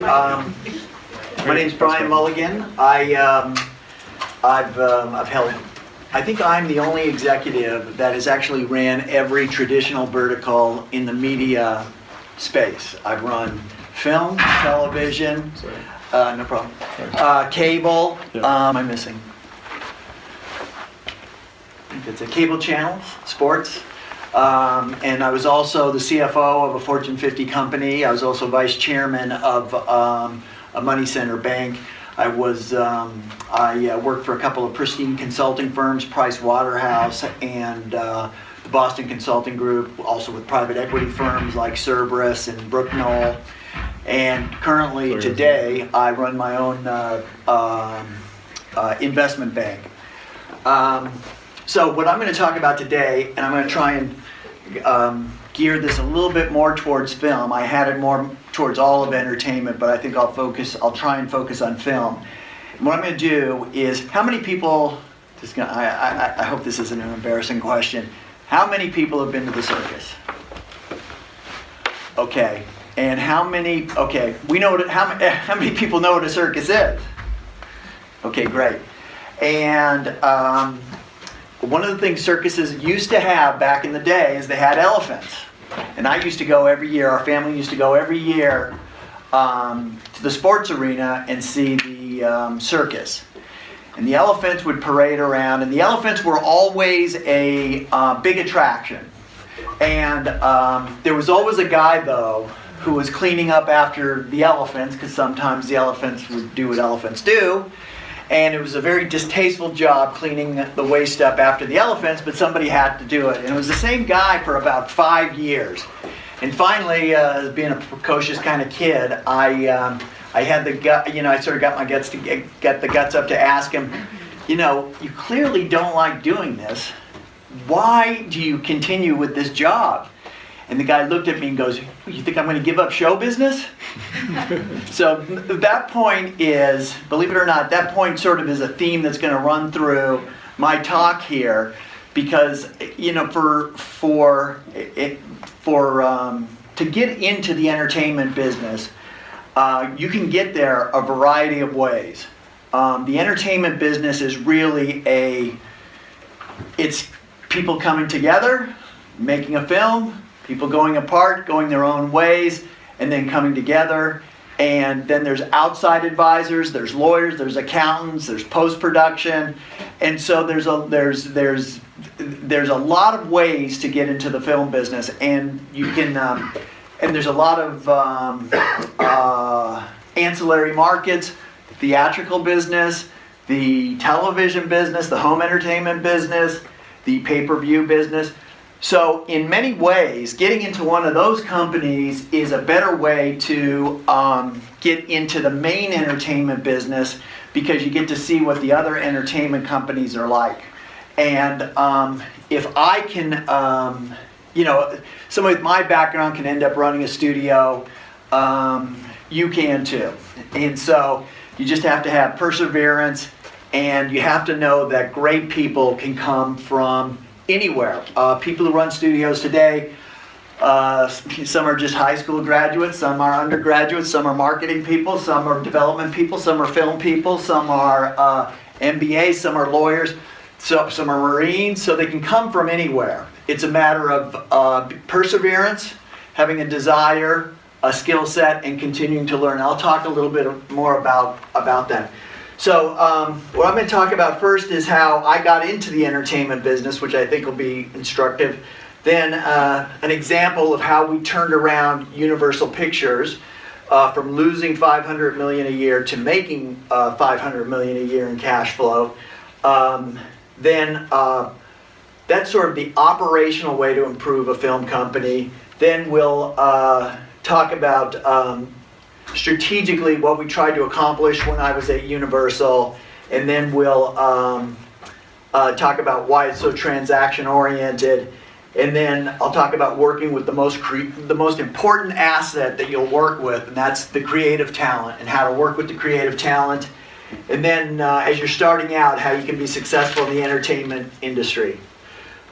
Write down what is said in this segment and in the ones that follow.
My name's Brian Mulligan. I've held, I think I'm the only executive that has actually ran every traditional vertical in the media space. I've run film, television, no problem, cable, am I missing? I think it's a cable channels, sports. And I was also the CFO of a Fortune 50 company. I was also vice chairman of a money center bank. I worked for a couple of pristine consulting firms, Price Waterhouse and the Boston Consulting Group, also with private equity firms like Cerberus and Brook Knoll. And currently, today, I run my own investment bank. So what I'm going to talk about today, and I'm going to try and gear this a little bit more towards film. I had it more towards all of entertainment, but I think I'll try and focus on film. And what I'm going to do is, how many people, I hope this isn't an embarrassing question, how many people have been to the circus? Okay, and how many many people know what a circus is? Okay, great. And one of the things circuses used to have back in the day is they had elephants. And I used to go every year, our family used to go every year to the sports arena and see the circus. And the elephants would parade around, and the elephants were always a big attraction. And there was always a guy, though, who was cleaning up after the elephants, because sometimes the elephants would do what elephants do. And it was a very distasteful job cleaning the waste up after the elephants, but somebody had to do it. And it was the same guy for about 5 years. And finally, being a precocious kind of kid, I had the gut, I sort of got my guts to get the guts up to ask him, you clearly don't like doing this. Why do you continue with this job? And the guy looked at me and goes, you think I'm going to give up show business? So that point is, believe it or not, that point sort of is a theme that's going to run through my talk here, because to get into the entertainment business, you can get there a variety of ways. The entertainment business is really it's people coming together, making a film, people going apart, going their own ways, and then coming together. And then there's outside advisors, there's lawyers, there's accountants, there's post-production. And so there's a lot of ways to get into the film business. And you can and there's a lot of ancillary markets, theatrical business, the television business, the home entertainment business, the pay-per-view business. So in many ways, getting into one of those companies is a better way to get into the main entertainment business, because you get to see what the other entertainment companies are like. And if I can, somebody with my background can end up running a studio, you can too. And so you just have to have perseverance, and you have to know that great people can come from anywhere. People who run studios today, some are just high school graduates, some are undergraduates, some are marketing people, some are development people, some are film people, some are MBAs, some are lawyers, some are Marines, so they can come from anywhere. It's a matter of perseverance, having a desire, a skill set, and continuing to learn. I'll talk a little bit more about that. So what I'm going to talk about first is how I got into the entertainment business, which I think will be instructive. Then an example of how we turned around Universal Pictures from losing $500 million a year to making $500 million a year in cash flow. Then that's sort of the operational way to improve a film company. Then we'll talk about strategically what we tried to accomplish when I was at Universal, and then we'll talk about why it's so transaction oriented, and then I'll talk about working with the most important asset that you'll work with, and that's the creative talent, and how to work with the creative talent, and then as you're starting out, how you can be successful in the entertainment industry.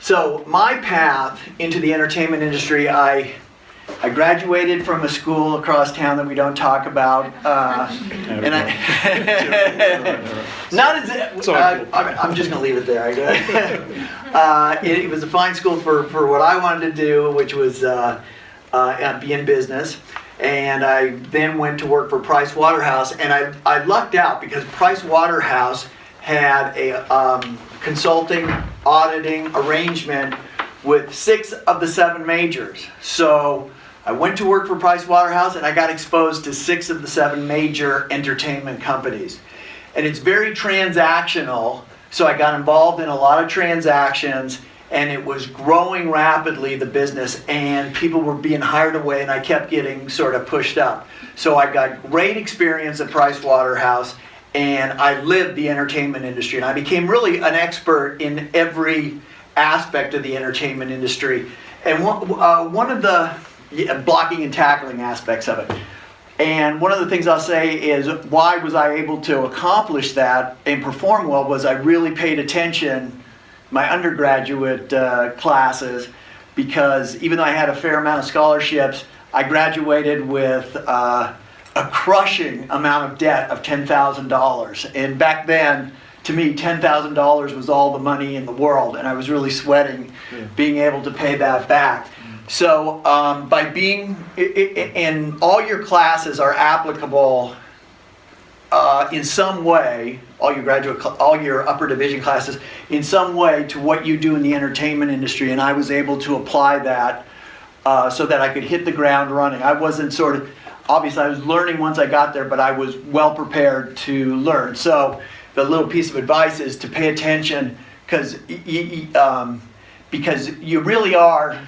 So my path into the entertainment industry, I I graduated from a school across town that we don't talk about, and I'm just going to leave it there. It was a fine school for what I wanted to do, which was be in business. And I then went to work for Price Waterhouse, and I lucked out because Price Waterhouse had a consulting, auditing arrangement with 6 of the 7 majors. So I went to work for Price Waterhouse, and I got exposed to 6 of the 7 major entertainment companies. And it's very transactional, so I got involved in a lot of transactions, and it was growing rapidly, the business, and people were being hired away, and I kept getting sort of pushed up. So I got great experience at Price Waterhouse, and I lived the entertainment industry, and I became really an expert in every aspect of the entertainment industry. And one of the blocking and tackling aspects of it. And one of the things I'll say is why was I able to accomplish that and perform well was I really paid attention my undergraduate classes, because even though I had a fair amount of scholarships, I graduated with a crushing amount of debt of $10,000. And back then, to me, $10,000 was all the money in the world, and I was really sweating being able to pay that back. So by being, and all your classes are applicable in some way, all your upper division classes, in some way to what you do in the entertainment industry, and I was able to apply that so that I could hit the ground running. I wasn't sort of, obviously I was learning once I got there, but I was well prepared to learn. So the little piece of advice is to pay attention, because you really are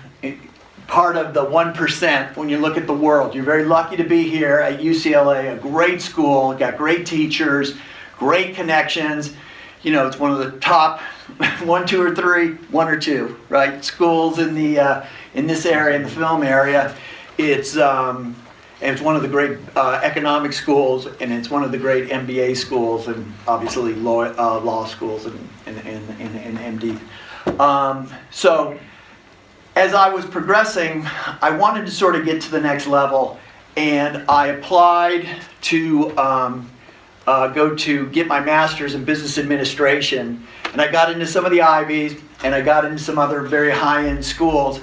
part of the 1% when you look at the world. You're very lucky to be here at UCLA, a great school, got great teachers, great connections. You know, it's one of the top 1, 2, or 3, 1 or 2, right? Schools in the in this area, in the film area. It's one of the great economic schools, and it's one of the great MBA schools, and obviously law schools and MD. So as I was progressing, I wanted to sort of get to the next level, and I applied to go to get my master's in business administration, and I got into some of the Ivies, and I got into some other very high-end schools,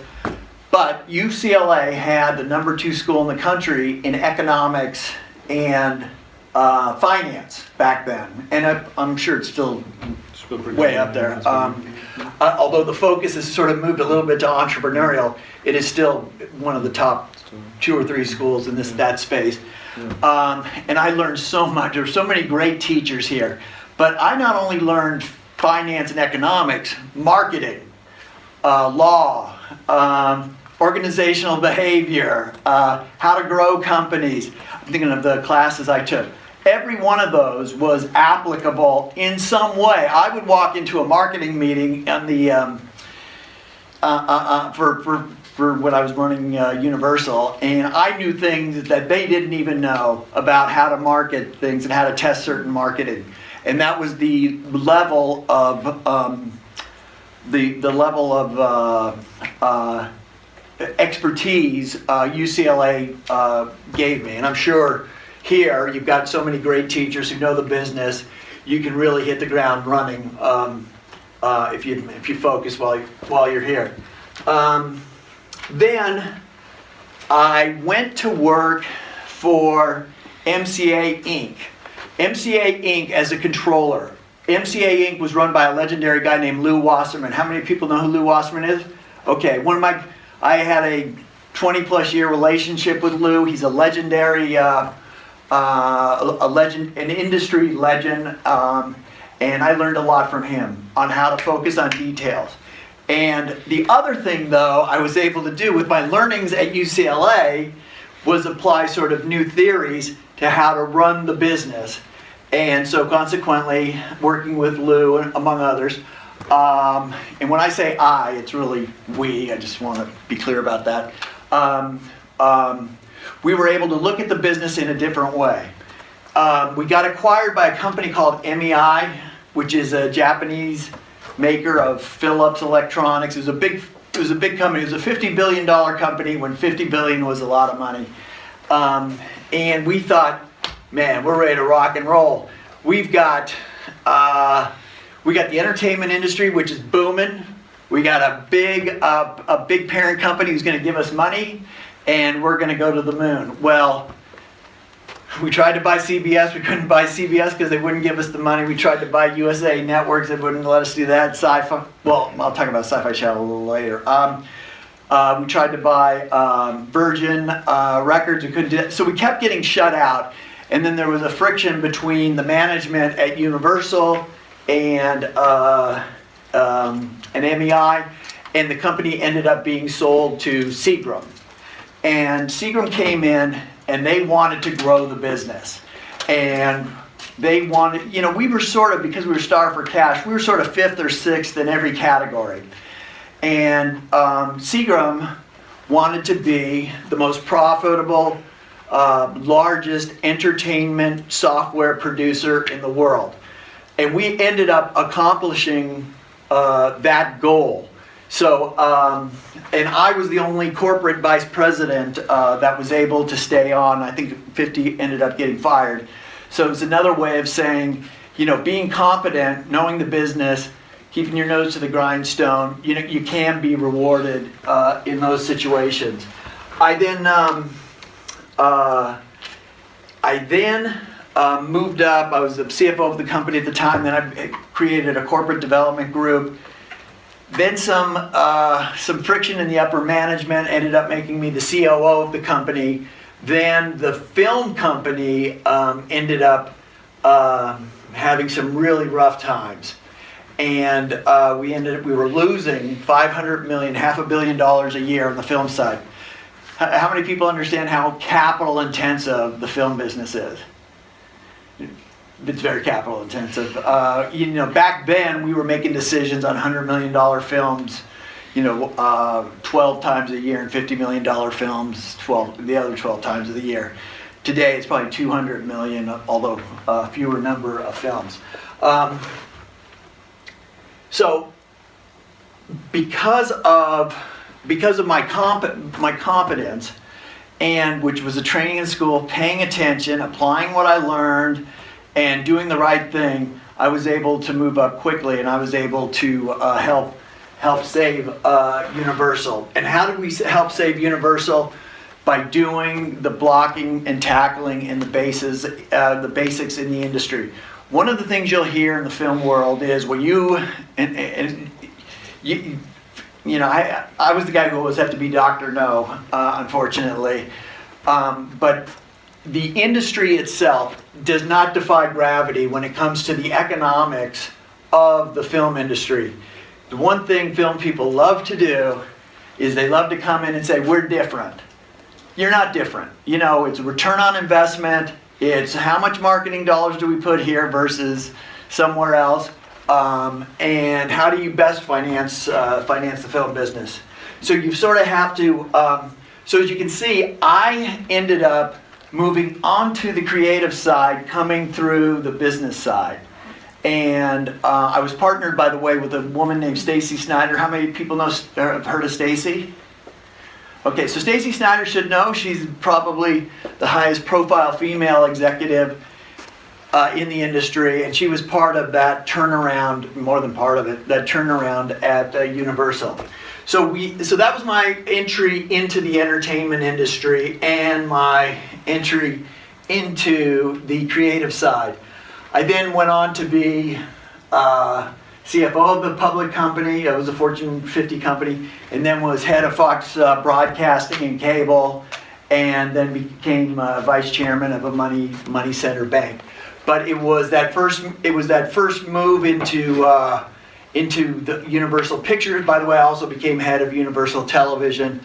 but UCLA had the number 2 school in the country in economics and finance back then, and I'm sure it's still way up there. Although the focus has sort of moved a little bit to entrepreneurial, it is still one of the top 2 or 3 schools in that space. And I learned so much. There were so many great teachers here. But I not only learned finance and economics, marketing, law, organizational behavior, how to grow companies. I'm thinking of the classes I took. Every one of those was applicable in some way. I would walk into a marketing meeting on the for when I was running Universal, and I knew things that they didn't even know about how to market things and how to test certain marketing. And that was the level of expertise UCLA gave me, and I'm sure. Here, you've got so many great teachers who know the business. You can really hit the ground running if you focus while you're here. Then I went to work for MCA Inc. MCA Inc. as a controller. MCA Inc. was run by a legendary guy named Lou Wasserman. How many people know who Lou Wasserman is? Okay, I had a 20-plus year relationship with Lou. He's a legendary. An industry legend, and I learned a lot from him on how to focus on details. And the other thing, though, I was able to do with my learnings at UCLA was apply sort of new theories to how to run the business. And so consequently, working with Lou, among others, and when I say I, it's really we, I just want to be clear about that. We were able to look at the business in a different way. We got acquired by a company called MEI, which is a Japanese maker of Philips Electronics. It was a big it was a big company. It was a $50 billion company when $50 billion was a lot of money. And we thought, man, we're ready to rock and roll. We got the entertainment industry, which is booming. We got a big parent company who's going to give us money, and we're going to go to the moon. Well, we tried to buy CBS. We couldn't buy CBS because they wouldn't give us the money. We tried to buy USA Networks. They wouldn't let us do that. Sci-Fi. Well, I'll talk about Sci-Fi Channel a little later. We tried to buy Virgin Records. We couldn't do that. So we kept getting shut out. And then there was a friction between the management at Universal and MEI, and the company ended up being sold to Seagram. And Seagram came in, and they wanted to grow the business. And they wanted, we were sort of, because we were starved for cash, we were sort of 5th or 6th in every category. And Seagram wanted to be the most profitable, largest entertainment software producer in the world. And we ended up accomplishing that goal. So, and I was the only corporate vice president that was able to stay on. I think 50 ended up getting fired. So it's another way of saying, being competent, knowing the business, keeping your nose to the grindstone, you can be rewarded in those situations. I then moved up. I was the CFO of the company at the time. Then I created a corporate development group. Then some friction in the upper management ended up making me the COO of the company. Then the film company ended up having some really rough times. And we were losing $500 million, $500 million a year on the film side. How many people understand how capital intensive the film business is? It's very capital intensive. Back then we were making decisions on $100 million films, 12 times a year, and $50 million films the other 12 times of the year. Today it's probably 200 million, although fewer number of films. So because of my competence, and which was a training in school, paying attention, applying what I learned, and doing the right thing, I was able to move up quickly, and I was able to help save Universal. And how did we help save Universal? By doing the blocking and tackling and the basics in the industry. One of the things you'll hear in the film world is when I was the guy who always had to be Dr. No, unfortunately. But the industry itself does not defy gravity when it comes to the economics of the film industry. The one thing film people love to do is they love to come in and say, we're different. You're not different. It's a return on investment. It's how much marketing dollars do we put here versus somewhere else. And how do you best finance the film business? So you sort of have to, so as you can see, I ended up moving onto the creative side, coming through the business side. And I was partnered, by the way, with a woman named Stacy Snyder. How many people have heard of Stacy? Okay, so Stacy Snyder should know. She's probably the highest profile female executive in the industry, and she was part of that turnaround, more than part of it, that turnaround at Universal. So that was my entry into the entertainment industry and my entry into the creative side. I then went on to be CFO of the public company. It was a Fortune 50 company, and then was head of Fox Broadcasting and Cable, and then became vice chairman of a money center bank. But it was that first move into the Universal Pictures. By the way, I also became head of Universal Television.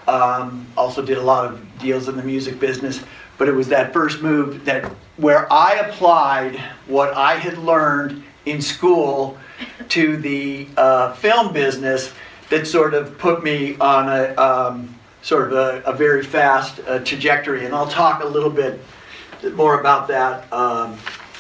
Also did a lot of deals in the music business. But it was that first move where I applied what I had learned in school to the film business that sort of put me on a very fast trajectory. And I'll talk a little bit more about that